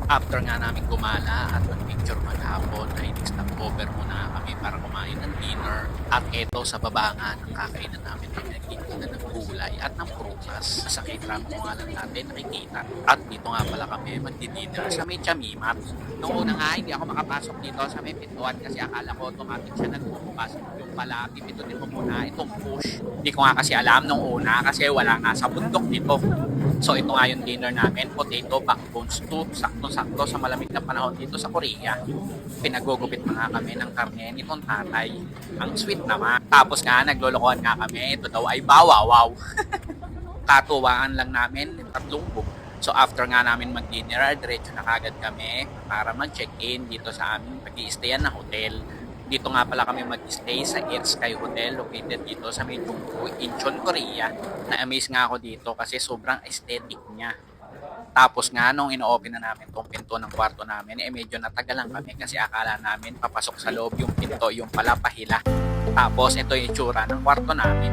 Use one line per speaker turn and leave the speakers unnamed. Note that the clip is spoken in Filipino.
After nga namin gumala at mag-picture maghapon ay nag-stopover muna nga kami para kumain ng dinner. At eto sa baba nga ng kakainan namin ay nagkikita ng gulay at ng prutas. Sa K-tram ko nga lang natin nakikita. At dito nga pala kami magdi-dinner sa may Chamimat. Noong una nga hindi ako makapasok dito sa may pintuan kasi akala ko automatic siya nagbubukas. Yung pala pipindutin ko muna itong push. Hindi ko nga kasi alam nung una kasi wala nga sa bundok dito. So ito nga yung dinner namin, potato backbone stew, sakto-sakto sa malamig na panahon dito sa Korea. Pinagugupit pa nga kami ng karne nitong tatay. Ang sweet naman. Tapos nga naglolokohan nga kami, ito daw ay bawawaw. Katuwaan lang namin, 3 buo. So after nga namin mag-dinner, diretso na kagad kami para mag-check-in dito sa aming pag-i-stayan na hotel. Dito nga pala kami mag-stay sa Air Sky Hotel located dito sa may Jungpo, Incheon, Korea. Na-amaze nga ako dito kasi sobrang aesthetic niya. Tapos nga nung ino-open na namin tong pinto ng kwarto namin, medyo natagalan kami kasi akala namin papasok sa loob yung pinto, yung pala pahila. Tapos ito yung itsura ng kwarto namin.